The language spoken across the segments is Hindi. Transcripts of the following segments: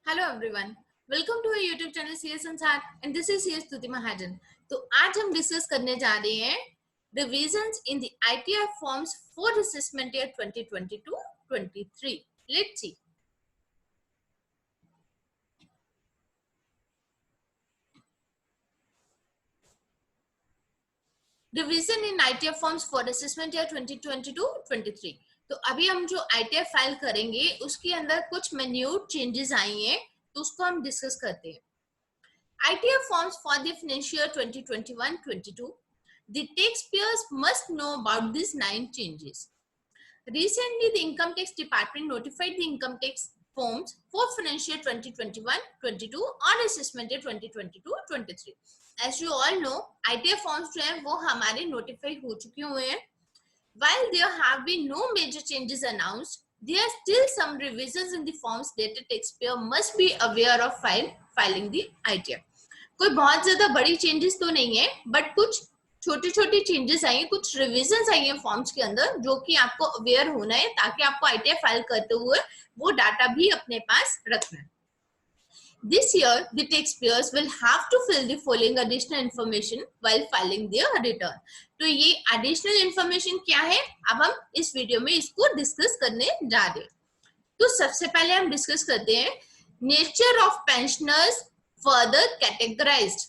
Hello everyone, welcome to YouTube channel CS Sansar and this is CS Stuti Mahajan. तो आज हम डिस्कस करने जा रहे हैं revisions in the ITR forms for assessment year 2022-23। Let's see. Revision in ITR forms for assessment year 2022-23। तो अभी हम जो आईटीआर फाइल करेंगे उसके अंदर कुछ मिन्यूट चेंजेस आई हैं, तो उसको हम डिस्कस करते हैं। ITF forms for the financial year 2021-22. The taxpayers must know about these 9 changes. Recently, the Income Tax Department notified the income tax forms for financial year 2021-22 on assessment year 2022-23. As you all know, ITF forms जो हैं वो हमारे notify हो चुके हुए हैं. While there have been no major changes announced, there are still some revisions in the forms that the taxpayer must be aware of filing the ITF. कोई बहुत ज्यादा बड़ी चेंजेस तो नहीं है, बट कुछ छोटी छोटी चेंजेस आई हैं, कुछ रिविजन्स आई हैं फॉर्म्स के अंदर जो कि आपको अवेयर होना है ताकि आपको आईटीआर फाइल करते हुए वो डाटा भी अपने पास रखना है। This year, the taxpayers will have to fill the following additional information while filing their return. तो ये additional information क्या है, अब हम इस वीडियो में इसको डिस्कस करने जा रहे हैं। तो सबसे पहले हम डिस्कस करते हैं nature of pensioners further categorized.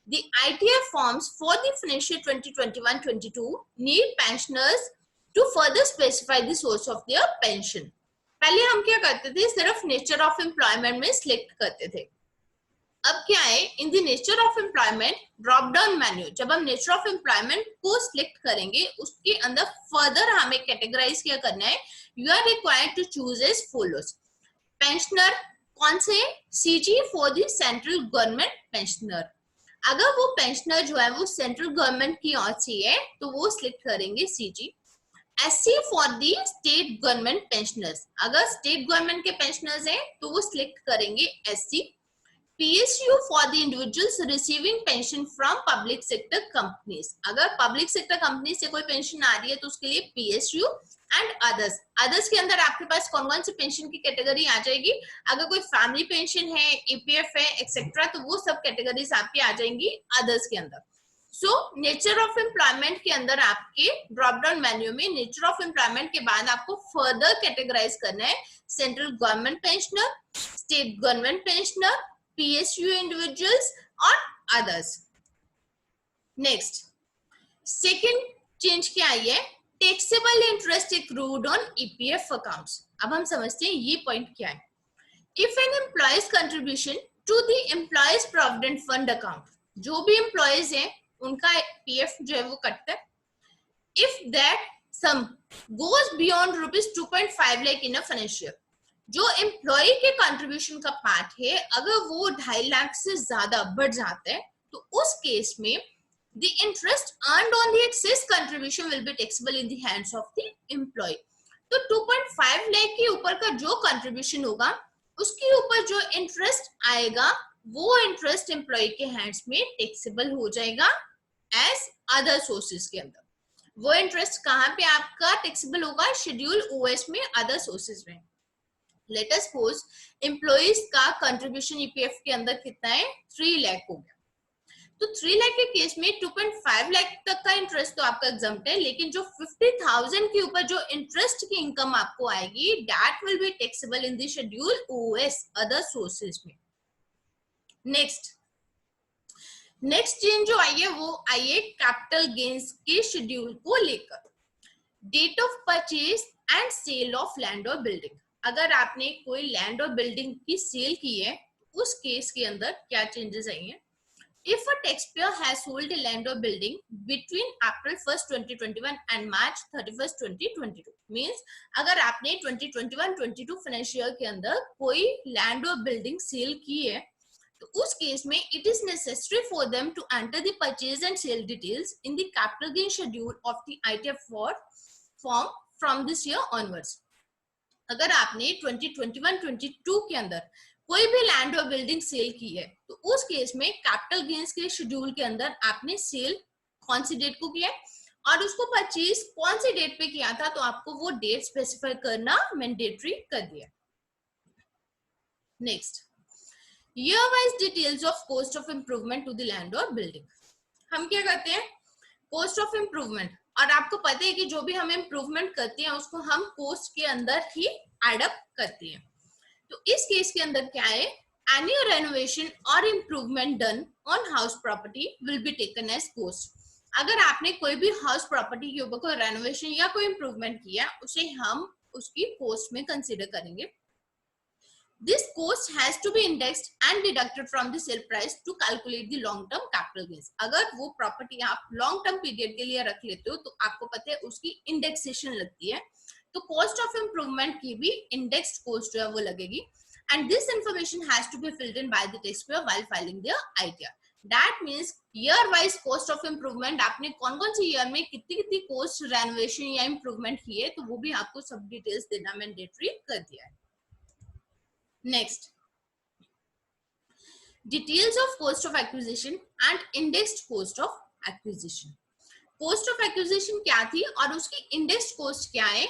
The ITF forms for the financial 2021-22 need pensioners to further specify the source of their pension. पहले हम क्या करते थे, सिर्फ नेचर ऑफ एम्प्लॉयमेंट में सिलेक्ट करते थे। अब क्या है, in the nature of employment drop down menu, जब हम नेचर ऑफ एम्प्लॉयमेंट को सिलेक्ट करेंगे उसके अंदर फर्दर हमें कैटेगराइज क्या करना है, you are required to choose as follows. Pensioner कौन से, CG for the central government pensioner. अगर वो पेंशनर जो है वो सेंट्रल गवर्नमेंट की ओर से है तो वो सिलेक्ट करेंगे CG. SC for the state government pensioners, अगर स्टेट गवर्नमेंट के पेंशनर्स हैं तो वो सिलेक्ट करेंगे SC. PSU for the individuals receiving pension from public sector companies, अगर पब्लिक सेक्टर कंपनी से कोई पेंशन आ रही है तो उसके लिए पीएसयू। एंड अदर्स, अदर्स के अंदर आपके पास कौन कौन सी पेंशन की कैटेगरी आ जाएगी, अगर कोई फैमिली पेंशन है, ईपीएफ है एक्सेट्रा, तो वो सब कैटेगरीज आपकी आ जाएंगी अदर्स के अंदर। सो नेचर ऑफ एम्प्लॉयमेंट के अंदर आपके ड्रॉप डाउन मेन्यू में नेचर ऑफ एम्प्लॉयमेंट के बाद आपको फर्दर कैटेगराइज करना है central government pensioner, state government pensioner, PSU individuals और others. Next, second change क्या आई है, taxable interest accrued on EPF accounts. अब हम समझते हैं ये पॉइंट क्या है। If an employee's contribution to the employees provident fund account, जो भी employees हैं उनका PF जो है वो कटता है। If that sum goes beyond rupees 2.5 lakh in a financial year, जो एम्प्लॉय के कंट्रीब्यूशन का पार्ट है अगर वो 2.5 लाख से ज्यादा बढ़ जाता है तो उस केस में the interest earned on the excess contribution will be taxable in the hands of the employee. तो 2.5 लाख के ऊपर का जो कंट्रीब्यूशन होगा उसके ऊपर जो इंटरेस्ट आएगा वो इंटरेस्ट एम्प्लॉय के हैंड्स में टैक्सेबल हो जाएगा एज अदर सोर्सेज के अंदर। वो इंटरेस्ट कहाँ पे आपका टैक्सेबल होगा, शेड्यूल ओएस में, अदर सोर्सेज में। लेट अस सपोज एम्प्लॉइज का कंट्रीब्यूशन ईपीएफ के अंदर कितना है, 3 लाख हो गया। तो 3 लाख के केस में 2.5 लाख तक का इंटरेस्ट तो आपका एग्जम्प्ट है, लेकिन जो 50,000 के ऊपर जो इंटरेस्ट की इनकम आपको आएगी that will be taxable in the schedule OS, other sources में। नेक्स्ट चेंज जो आई है वो आई है कैपिटल गेन्स के शेड्यूल को लेकर। Date of purchase and sale of land और बिल्डिंग, अगर आपने कोई लैंड और बिल्डिंग की सेल की है उस केस के अंदर क्या चेंजेस आई हैं। If a taxpayer has sold a land और building between April 1st 2021 and March 31st 2022, means अगर आपने 2021-22 फाइनेंशियल ईयर के अंदर कोई लैंड और बिल्डिंग सेल की है तो उस केस में it is necessary for them to enter the purchase and sale details in the capital gain schedule of the ITF form from this year onwards. अगर आपने 2021-22 के अंदर कोई भी लैंड और बिल्डिंग सेल की है तो उस केस में कैपिटल गेन्स के शेड्यूल के अंदर आपने सेल कौन सी डेट को किया और उसको परचेज कौन सी डेट पे किया था तो आपको वो डेट स्पेसिफाई करना मैंडेटरी कर दिया। Next, year wise details of cost of improvement to the land or building. हम क्या करते हैं, cost of improvement, और आपको पता है कि जो भी हम improvement करते हैं उसको हम cost के अंदर ही add up करते हैं. तो इस केस के अंदर क्या है, any renovation or improvement done on house property will be taken as cost. अगर आपने कोई भी हाउस प्रॉपर्टी के ऊपर कोई रेनोवेशन या कोई इंप्रूवमेंट किया, उसे हम उसकी कॉस्ट में कंसीडर करेंगे. This cost has to be indexed and deducted from the sale price to calculate the long term capital gains. अगर वो प्रॉपर्टी आप लॉन्ग टर्म पीरियड के लिए रख लेते हो तो आपको पता है उसकी इंडेक्सेशन लगती है, तो कॉस्ट ऑफ इम्प्रूवमेंट की भी इंडेक्स्ड कॉस्ट जो है वो लगेगी. And this information has to be filled in by the taxpayer while filing their ITR. That means year wise cost of improvement, आपने कौन कौन सी ईयर में कितनी कितनी कॉस्ट रेनोवेशन या इम्प्रूवमेंट की है, तो वो भी आपको सब डिटेल्स देना मैंडेटरी कर दिया है. Next, details of cost of acquisition and indexed cost of acquisition. Cost of acquisition क्या थी और उसकी indexed cost क्या है,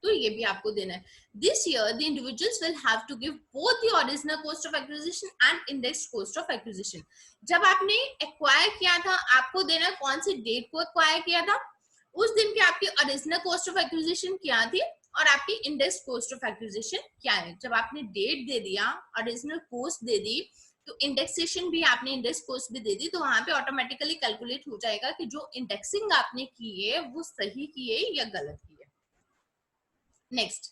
तो ये भी आपको देना है. This year the individuals will have to give both the original cost of acquisition and indexed cost of acquisition. जब आपने acquire किया था, आपको देना कौन सी डेट को acquire किया था, उस दिन की आपकी original cost of acquisition क्या थी और आपकी इंडेक्स कॉस्ट ऑफ एक्विजिशन क्या है. जब आपने डेट दे दिया, ओरिजिनल कॉस्ट दे दी, तो इंडेक्सेशन भी आपने इंडेक्स कॉस्ट भी दे दी, तो वहां पे ऑटोमेटिकली कैलकुलेट हो जाएगा कि जो इंडेक्सिंग आपने की है वो सही की है या गलत की है. Next,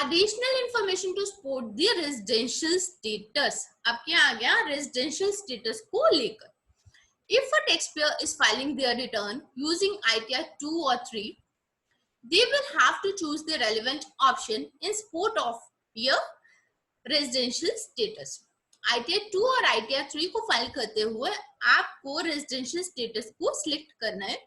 additional information to support the residential status. अब क्या आ गया, रेजिडेंशियल स्टेटस को लेकर. If a taxpayer is filing their return using ITR 2 or 3, they will have to choose the relevant option in support of your residential status. ITR 2 और ITR 3 को फाइल करते हुए आपको रेजिडेंशियल स्टेटस को सिलेक्ट करना है.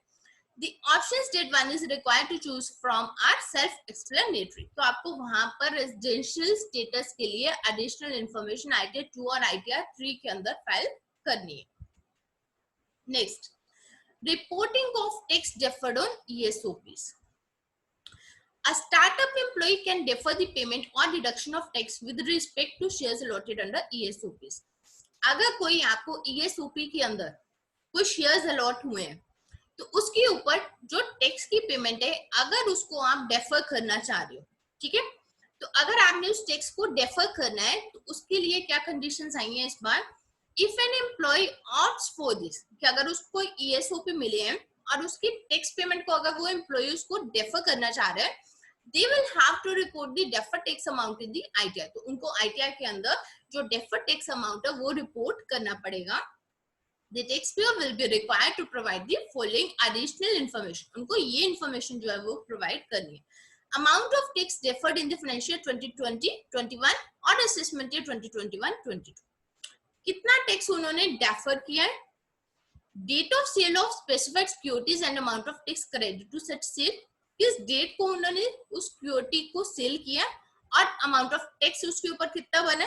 The options that one is required to choose from are self-explanatory. तो आपको वहां पर रेजिडेंशियल स्टेटस के लिए एडिशनल इंफॉर्मेशन ITR 2 और ITR 3 के अंदर फाइल करनी है. Next, reporting of tax deferred on ESOPs. A startup employee can defer the payment or deduction of tax with respect to shares allotted under ESOPs. अगर कोई आपको ESOP के अंदर कोई शेयर्स अलॉट हुए हैं, तो उसके ऊपर जो टैक्स की पेमेंट है, अगर उसको आप डेफर करना चाह रहे हो, ठीक है, तो अगर आपने उस टैक्स को डेफर करना है, तो उसके लिए क्या कंडीशंस आई हैं इस बार. If an employee opts for this, कि अगर उसको ESOP मिले हैं और उसकी टैक्स पेमेंट को अगर वो एम्प्लॉय उसको डेफर करना चाह रहा है, they will have to report the deferred tax amount in the ITR. तो उनको ITR के अंदर जो deferred tax amount है वो रिपोर्ट करना पड़ेगा. The taxpayer will be required to provide the following additional information. उनको ये information जो है वो provide करनी है. Amount of tax deferred in the financial year 2020-21 और assessment year 2021-22. कितना टैक्स उन्होंने डेफर किया है, date of sale of specified securities and amount of tax credit to such sale, किस डेट को उन्होंने उस सिक्योरिटी को सेल किया और अमाउंट ऑफ टैक्स उसके ऊपर कितना बना,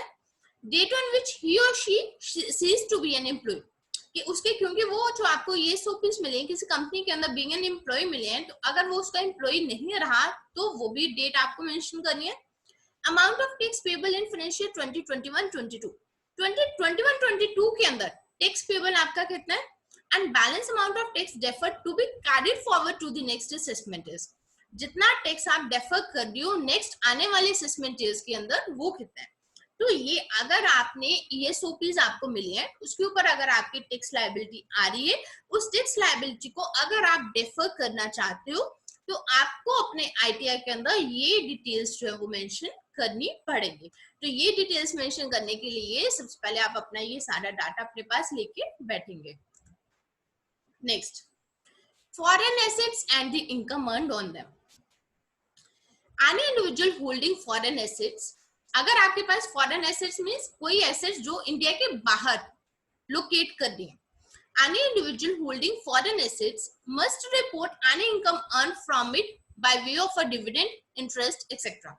डेट ऑन विच ही और she ceases to be an employee, कि उसके क्योंकि वो जो आपको ये ESOPs मिले हैं किसी कंपनी के अंदर बीइंग एन एम्प्लॉय मिले हैं, तो अगर वो उसका एम्प्लॉय नहीं रहा तो वो भी डेट आपको मेंशन करनी है. Amount of tax payable in financial 2021-22 2021-22 के अंदर टैक्स पेबल आपका कितना है, and balance amount of tax deferred to be carried forward to the next assessment years. जितना टैक्स आप डेफर कर रही हो नेक्स्ट आने वाले असेसमेंट ईयर्स के अंदर वो कितना है. तो ये अगर आपने ESOPs आपको मिली है उसके ऊपर अगर आपकी टैक्स लायबिलिटी आ रही है, उस टैक्स लायबिलिटी को अगर आप डेफर करना चाहते हो तो आपको अपने ITR के अंदर ये डिटेल्स जो है वो मेंशन करनी पड़ेगी. तो ये डिटेल्स मेंशन करने के लिए सबसे पहले आप अपना ये सारा डाटा अपने पास लेके बैठेंगे. Next, foreign assets and the income earned on them. Any individual holding foreign assets, अगर आपके पास foreign assets means कोई assets जो इंडिया के बाहर लोकेट कर दी है, any individual holding foreign assets must report any income earned from it by way of a dividend, interest, etc.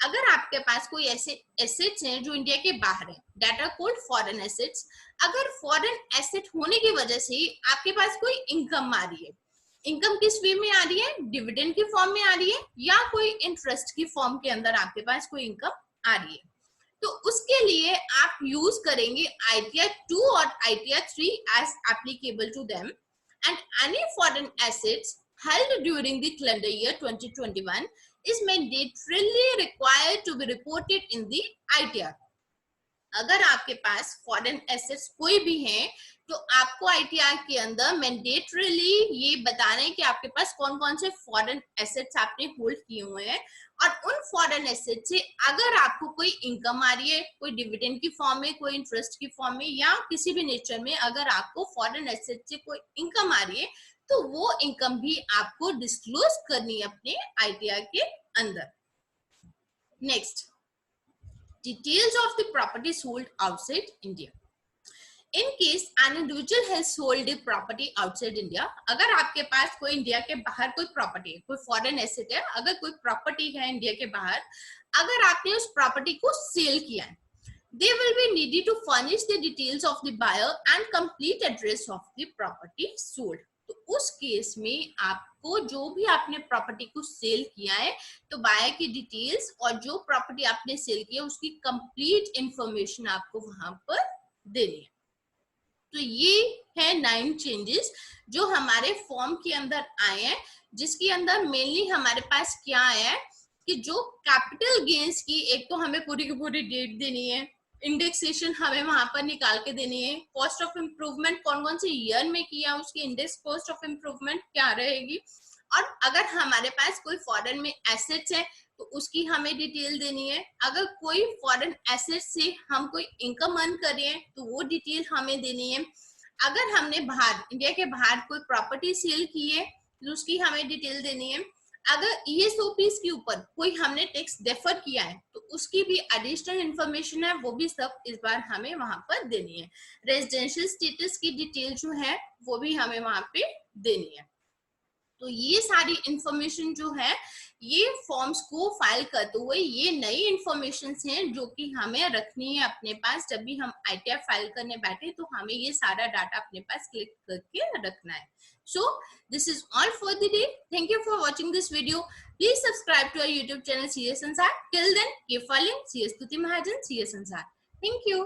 अगर आपके पास कोई ऐसे assets हैं जो इंडिया के बाहर हैं, that are called foreign assets, अगर foreign asset होने की वजह से आपके पास कोई income आ रही है, इनकम किस वे में आ रही है, डिविडेंड की फॉर्म में आ रही है या कोई इंटरेस्ट की फॉर्म के अंदर आपके पास कोई इनकम आ रही है, तो उसके लिए आप यूज करेंगे ITR 2 और ITR 3 as applicable to them, and any foreign assets held during the calendar year 2021 is mandatorily required to be reported in the ITR. अगर आपके पास फॉरेन एसेट्स कोई भी हैं तो आपको ITR के अंदर मैंडेटरीली ये बताना है कि आपके पास कौन कौन से फॉरेन एसेट्स आपने होल्ड किए हुए हैं, और उन फॉरेन एसेट से अगर आपको कोई इनकम आ रही है, कोई डिविडेंड की फॉर्म में, कोई इंटरेस्ट की फॉर्म में, या किसी भी नेचर में अगर आपको फॉरेन एसेट से कोई इनकम आ रही है तो वो इनकम भी आपको डिस्क्लोज करनी है अपने ITR के अंदर. Next, details of the property sold outside India. In case an individual has sold a property outside India, अगर आपके पास कोई इंडिया के बाहर कोई प्रॉपर्टी है, कोई फॉरेन एसेट है, अगर कोई प्रॉपर्टी है इंडिया के बाहर, अगर आपने उस प्रॉपर्टी को सेल किया है, they will be needed to furnish the details of the buyer and complete address of the property sold. तो उस केस में आपको जो भी आपने प्रॉपर्टी को सेल किया है तो बायर की डिटेल्स और जो प्रॉपर्टी आपने सेल किया उसकी कंप्लीट इंफॉर्मेशन आपको वहां पर देनी है. तो ये है 9 चेंजेस जो हमारे फॉर्म के अंदर आए हैं, जिसके अंदर मेनली हमारे पास क्या आया है कि जो कैपिटल गेन्स की एक तो हमें पूरी की पूरी डेट देनी है, इंडेक्सेशन हमें वहां पर निकाल के देनी है, कॉस्ट ऑफ इम्प्रूवमेंट कौन कौन से ईयर में किया उसकी इंडेक्स कॉस्ट ऑफ इम्प्रूवमेंट क्या रहेगी, और अगर हमारे पास कोई फॉरेन में एसेट्स है तो उसकी हमें डिटेल देनी है, अगर कोई फॉरेन एसेट से हम कोई इनकम अर्न कर रहे हैं तो वो डिटेल हमें देनी है, अगर हमने बाहर इंडिया के बाहर कोई प्रॉपर्टी सेल की है तो उसकी हमें डिटेल देनी है, अगर ESOPs के ऊपर कोई हमने टैक्स डेफर किया है तो उसकी भी एडिशनल इंफॉर्मेशन है, वो भी सब इस बार हमें वहां पर देनी है, रेजिडेंशियल स्टेटस की डिटेल जो है वो भी हमें वहां पे देनी है. तो ये सारी इंफॉर्मेशन जो है ये फॉर्म्स को फाइल करते हुए ये नई इंफॉर्मेशन हैं जो कि हमें रखनी है अपने पास. जब भी हम ITR फाइल करने बैठे तो हमें ये सारा डाटा अपने पास क्लिक करके रखना है. So this is all for the day. Thank you for watching this video. Please subscribe to our YouTube channel CS Sansar. Till then, keep following CS Tuti Mahajan CS Sansar. Thank you.